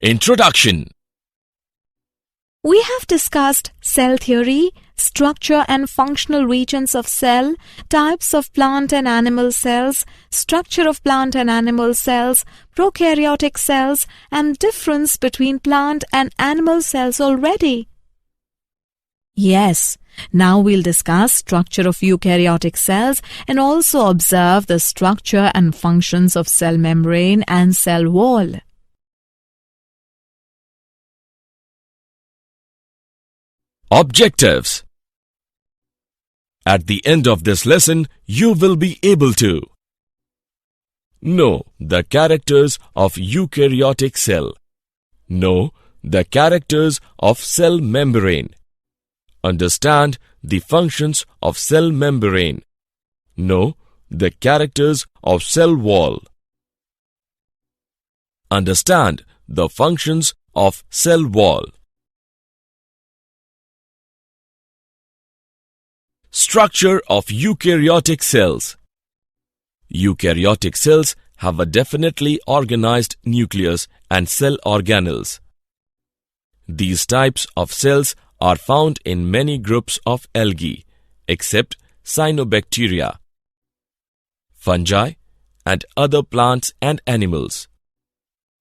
Introduction. We have discussed cell theory, structure and functional regions of cell, types of plant and animal cells, structure of plant and animal cells, prokaryotic cells, and difference between plant and animal cells already. Yes, now we'll discuss structure of eukaryotic cells and also observe the structure and functions of cell membrane and cell wall. Objectives. At the end of this lesson, you will be able to know the characters of eukaryotic cell, know the characters of cell membrane, understand the functions of cell membrane, know the characters of cell wall, understand the functions of cell wall. Structure of eukaryotic cells. Eukaryotic cells have a definitely organized nucleus and cell organelles. These types of cells are found in many groups of algae, except cyanobacteria, fungi, and other plants and animals.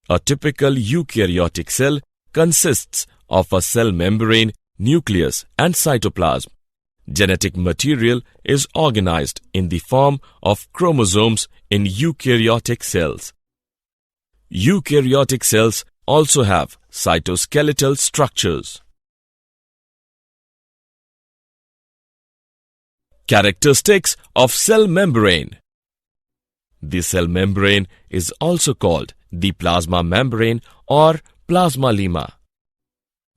A typical eukaryotic cell consists of a cell membrane, nucleus, and cytoplasm. Genetic material is organized in the form of chromosomes in eukaryotic cells. Eukaryotic cells also have cytoskeletal structures. Characteristics of cell membrane. The cell membrane is also called the plasma membrane or plasmalemma.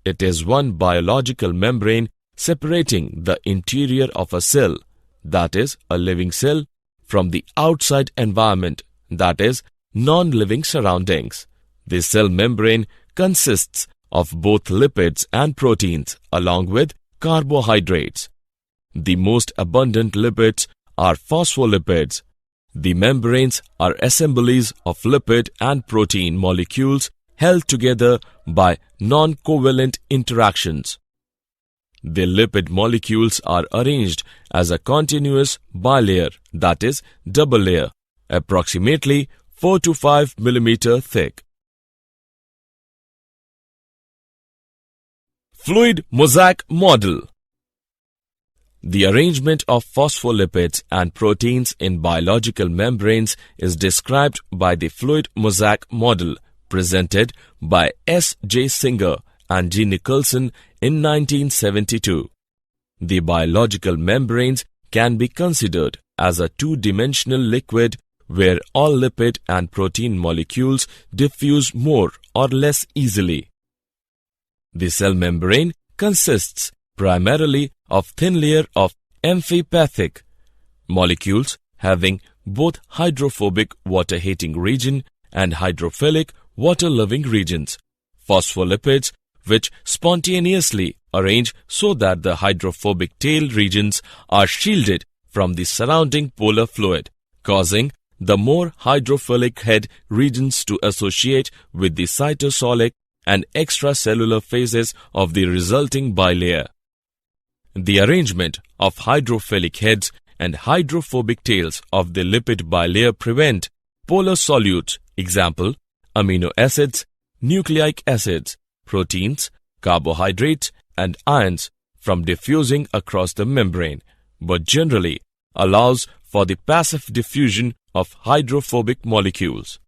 It is one biological membrane separating the interior of a cell, that is, a living cell, from the outside environment, that is, non-living surroundings. The cell membrane consists of both lipids and proteins along with carbohydrates. The most abundant lipids are phospholipids. The membranes are assemblies of lipid and protein molecules held together by non-covalent interactions. The lipid molecules are arranged as a continuous bilayer, that is, double layer, approximately 4 to 5 mm thick. Fluid mosaic model. The arrangement of phospholipids and proteins in biological membranes is described by the fluid mosaic model presented by S. J. Singer and G. Nicholson in 1972. The biological membranes can be considered as a two-dimensional liquid where all lipid and protein molecules diffuse more or less easily. The cell membrane consists primarily of thin layer of amphipathic molecules having both hydrophobic water-hating region and hydrophilic water-loving regions, phospholipids which spontaneously arrange so that the hydrophobic tail regions are shielded from the surrounding polar fluid, causing the more hydrophilic head regions to associate with the cytosolic and extracellular phases of the resulting bilayer. The arrangement of hydrophilic heads and hydrophobic tails of the lipid bilayer prevent polar solutes, example, amino acids, nucleic acids, proteins, carbohydrates, and ions from diffusing across the membrane, but generally allows for the passive diffusion of hydrophobic molecules.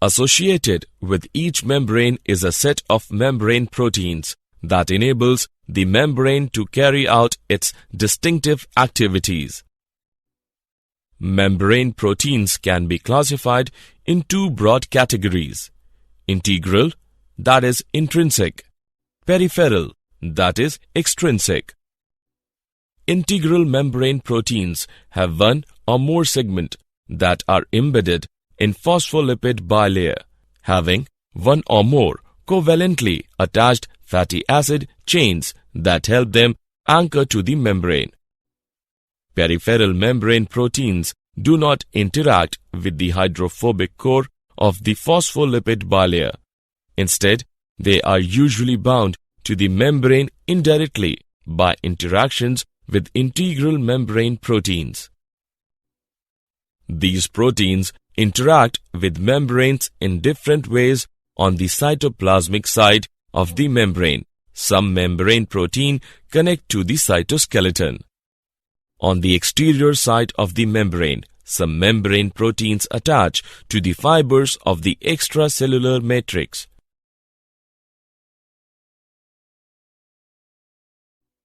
Associated with each membrane is a set of membrane proteins that enables the membrane to carry out its distinctive activities. Membrane proteins can be classified in two broad categories: integral, that is intrinsic; peripheral, that is extrinsic. Integral membrane proteins have one or more segments that are embedded in phospholipid bilayer, having one or more covalently attached fatty acid chains that help them anchor to the membrane. Peripheral membrane proteins do not interact with the hydrophobic core of the phospholipid bilayer. Instead, they are usually bound to the membrane indirectly by interactions with integral membrane proteins. These proteins interact with membranes in different ways on the cytoplasmic side of the membrane. Some membrane protein connect to the cytoskeleton. On the exterior side of the membrane, some membrane proteins attach to the fibers of the extracellular matrix.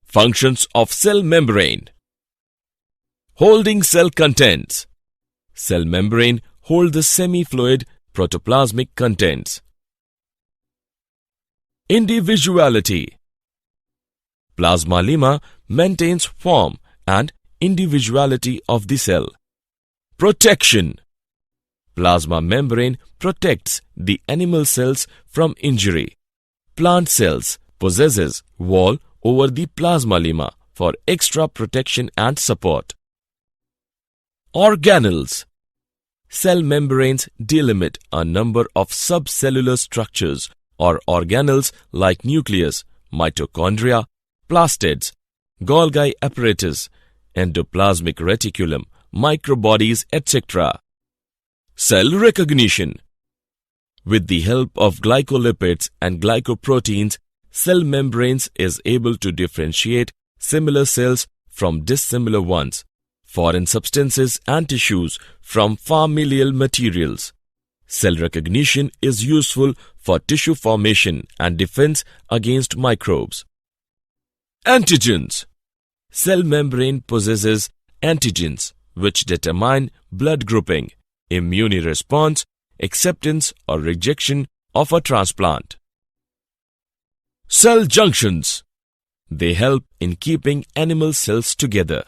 Functions of cell membrane. Holding cell contents. Cell membrane hold the semi-fluid protoplasmic contents. Individuality. Plasma lemma maintains form and individuality of the cell. Protection. Plasma membrane protects the animal cells from injury. Plant cells possesses wall over the plasma lemma for extra protection and support. Organelles. Cell membranes delimit a number of subcellular structures or organelles like nucleus, mitochondria, plastids, Golgi apparatus, endoplasmic reticulum, microbodies, etc. Cell recognition. With the help of glycolipids and glycoproteins, cell membranes is able to differentiate similar cells from dissimilar ones, foreign substances and tissues from familial materials. Cell recognition is useful for tissue formation and defense against microbes. Antigens. Cell membrane possesses antigens which determine blood grouping, immune response, acceptance or rejection of a transplant. Cell junctions. They help in keeping animal cells together.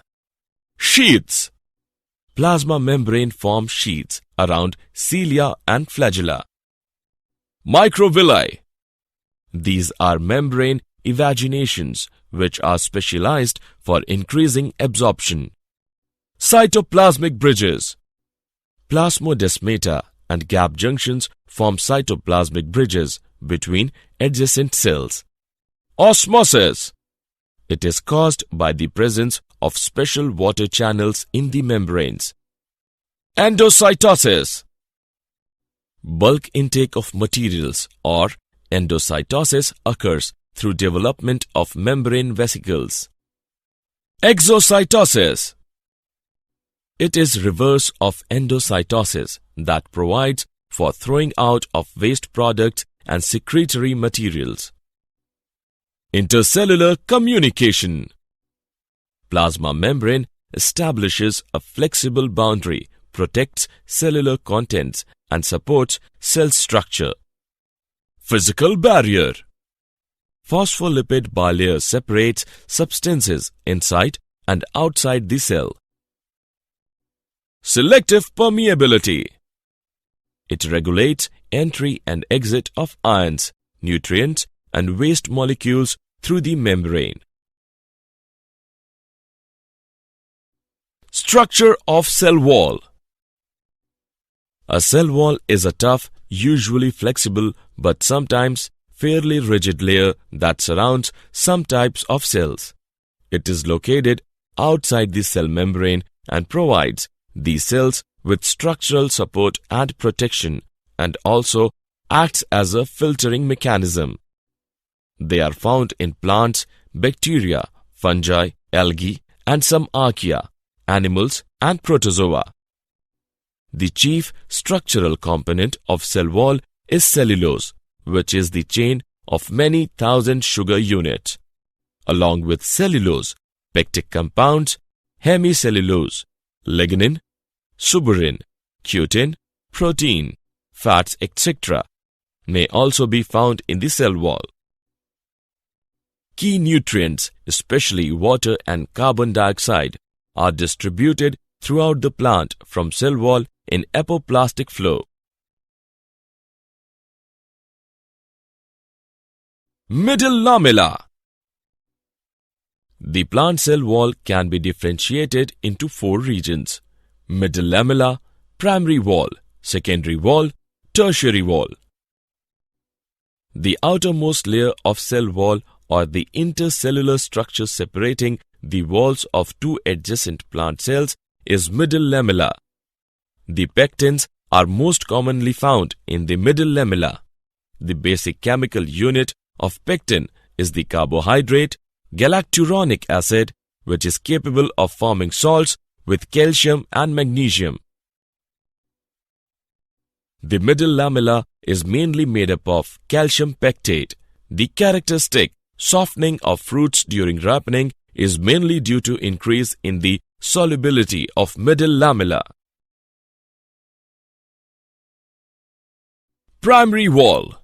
Sheaths. Plasma membrane forms sheaths around cilia and flagella. Microvilli. These are membrane evaginations which are specialized for increasing absorption. Cytoplasmic bridges. Plasmodesmata and gap junctions form cytoplasmic bridges between adjacent cells. Osmosis. It is caused by the presence of special water channels in the membranes. Endocytosis. Bulk intake of materials or endocytosis occurs through development of membrane vesicles. Exocytosis. It is reverse of endocytosis that provides for throwing out of waste products and secretory materials. Intercellular communication. Plasma membrane establishes a flexible boundary, protects cellular contents and supports cell structure. Physical barrier. Phospholipid bilayer separates substances inside and outside the cell. Selective permeability. It regulates entry and exit of ions, nutrients, and waste molecules through the membrane. Structure of cell wall. A cell wall is a tough, usually flexible, but sometimes fairly rigid layer that surrounds some types of cells. It is located outside the cell membrane and provides these cells with structural support and protection, and also acts as a filtering mechanism. They are found in plants, bacteria, fungi, algae, and some archaea, animals, and protozoa. The chief structural component of cell wall is cellulose, which is the chain of many thousand sugar units. Along with cellulose, pectic compounds, hemicellulose, lignin, suberin, cutin, protein, fats, etc. may also be found in the cell wall. Key nutrients, especially water and carbon dioxide, are distributed throughout the plant from cell wall in apoplastic flow. Middle lamella. The plant cell wall can be differentiated into 4 regions: middle lamella, primary wall, secondary wall, Tertiary wall. The outermost layer of cell wall or the intercellular structure separating the walls of two adjacent plant cells is middle lamella. The pectins are most commonly found in the middle lamella. The basic chemical unit of pectin is the carbohydrate galacturonic acid, which is capable of forming salts with calcium and magnesium. The middle lamella is mainly made up of calcium pectate. The characteristic softening of fruits during ripening is mainly due to increase in the solubility of middle lamella. Primary wall.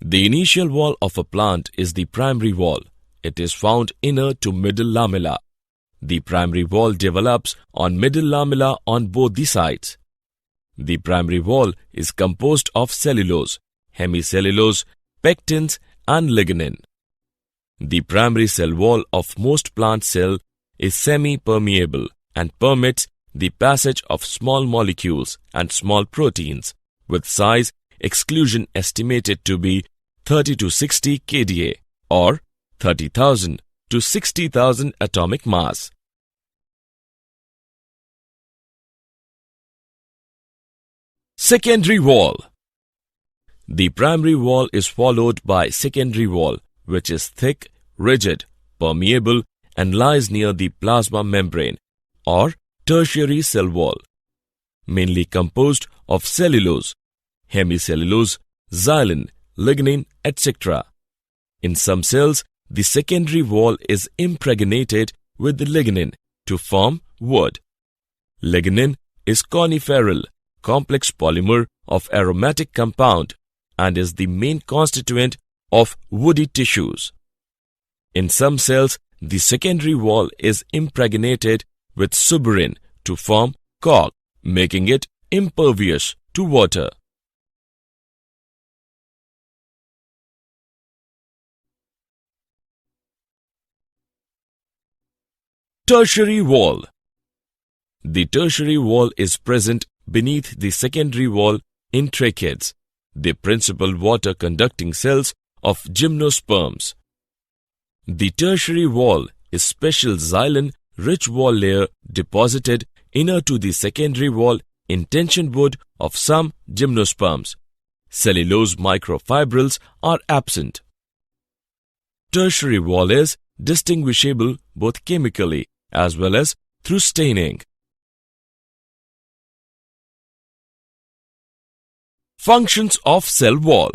The initial wall of a plant is the primary wall. It is found inner to middle lamella. The primary wall develops on middle lamella on both the sides. The primary wall is composed of cellulose, hemicellulose, pectins and lignin. The primary cell wall of most plant cells is semi-permeable and permits the passage of small molecules and small proteins with size exclusion estimated to be 30 to 60 kDa or 30,000 to 60,000 atomic mass. Secondary wall. The primary wall is followed by secondary wall, which is thick, rigid, permeable and lies near the plasma membrane or tertiary cell wall, mainly composed of cellulose, hemicellulose, xylin, lignin, etc. In some cells, the secondary wall is impregnated with the lignin to form wood. Lignin is coniferal, complex polymer of aromatic compound and is the main constituent of woody tissues. In some cells, the secondary wall is impregnated with suberin to form cork, making it impervious to water. Tertiary wall. The tertiary wall is present beneath the secondary wall in tracheids, the principal water-conducting cells of gymnosperms. The tertiary wall is special xylin-rich wall layer deposited inner to the secondary wall in tension wood of some gymnosperms. Cellulose microfibrils are absent. Tertiary wall is distinguishable both chemically as well as through staining. Functions of cell wall.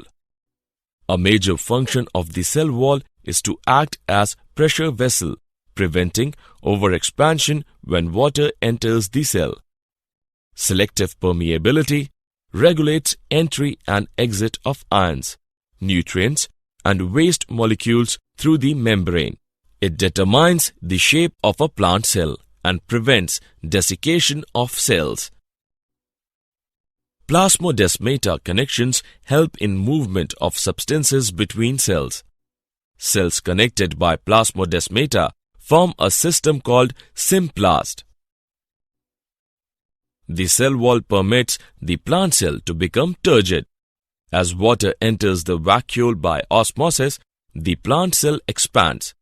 A major function of the cell wall is to act as pressure vessel, preventing overexpansion when water enters the cell. Selective permeability regulates entry and exit of ions, nutrients, and waste molecules through the membrane. It determines the shape of a plant cell and prevents desiccation of cells. Plasmodesmata connections help in movement of substances between cells. Cells connected by plasmodesmata form a system called symplast. The cell wall permits the plant cell to become turgid. As water enters the vacuole by osmosis, the plant cell expands.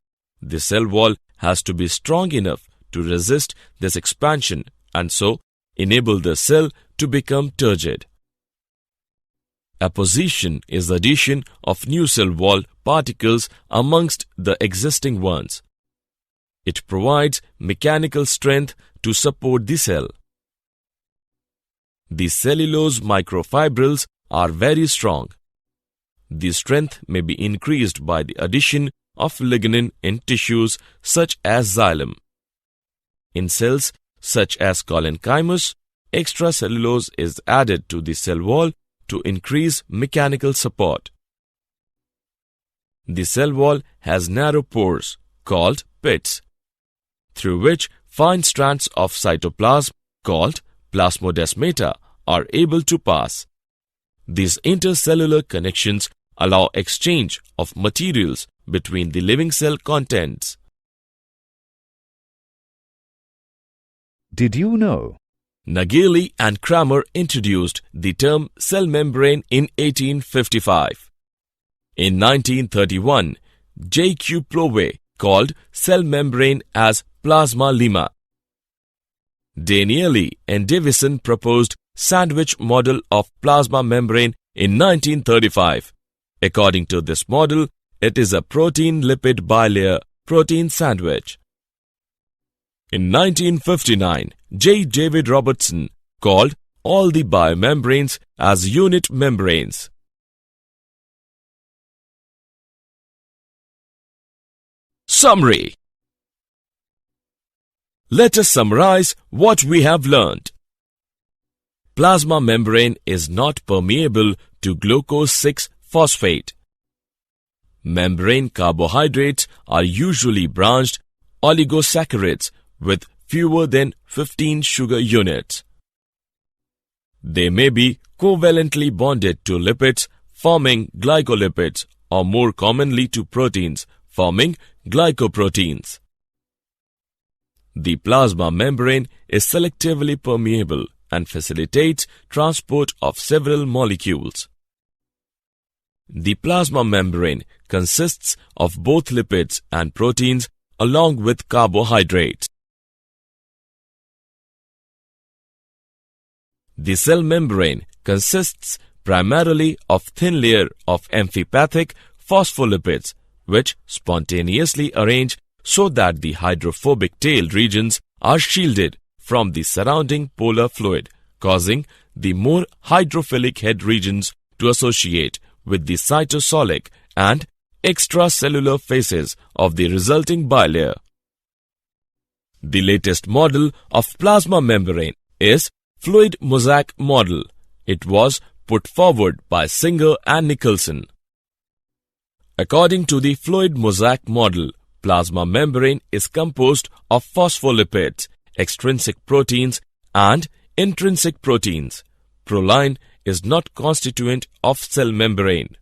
The cell wall has to be strong enough to resist this expansion and so enable the cell to become turgid. Apposition is the addition of new cell wall particles amongst the existing ones. It provides mechanical strength to support the cell. The cellulose microfibrils are very strong. The strength may be increased by the addition of lignin in tissues such as xylem. In cells such as collenchymus, extracellulose is added to the cell wall to increase mechanical support. The cell wall has narrow pores called pits, through which fine strands of cytoplasm called plasmodesmata are able to pass. These intercellular connections allow exchange of materials between the living cell contents. Did you know Nageli and Kramer introduced the term cell membrane in 1855. In 1931, J.Q. Plowey called cell membrane as plasma-lemma. Danieli and Davison proposed sandwich model of plasma membrane in 1935. According to this model, it is a protein-lipid bilayer protein sandwich. In 1959, J. David Robertson called all the biomembranes as unit membranes. Summary. Let us summarize what we have learned. Plasma membrane is not permeable to glucose 6-phosphate. Membrane carbohydrates are usually branched oligosaccharides with fewer than 15 sugar units. They may be covalently bonded to lipids forming glycolipids or more commonly to proteins forming glycoproteins. The plasma membrane is selectively permeable and facilitates transport of several molecules. The plasma membrane consists of both lipids and proteins along with carbohydrates. The cell membrane consists primarily of thin layer of amphipathic phospholipids which spontaneously arrange so that the hydrophobic tail regions are shielded from the surrounding polar fluid, causing the more hydrophilic head regions to associate with the cytosolic and extracellular phases of the resulting bilayer. The latest model of plasma membrane is fluid Mosaic model. It was put forward by Singer and Nicholson. According to the fluid Mosaic model, plasma membrane is composed of phospholipids, extrinsic proteins and intrinsic proteins. Proline is not constituent of cell membrane.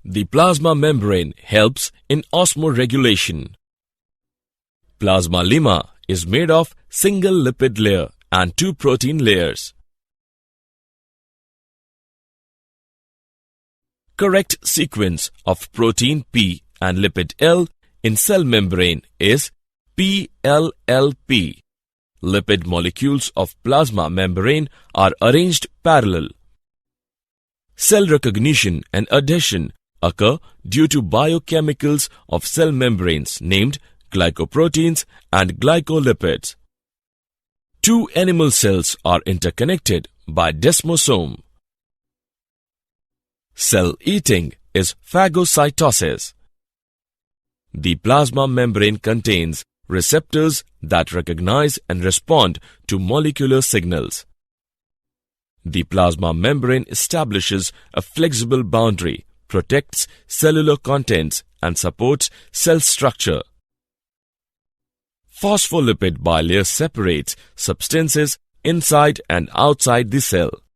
The plasma membrane helps in osmoregulation. Plasma-lemma is made of single lipid layer and 2 protein layers. Correct sequence of protein P and lipid L in cell membrane is PLLP. Lipid molecules of plasma membrane are arranged parallel. Cell recognition and adhesion occur due to biochemicals of cell membranes named glycoproteins and glycolipids. 2 animal cells are interconnected by desmosome. Cell eating is phagocytosis. The plasma membrane contains receptors that recognize and respond to molecular signals. The plasma membrane establishes a flexible boundary, protects cellular contents, and supports cell structure. Phospholipid bilayer separates substances inside and outside the cell.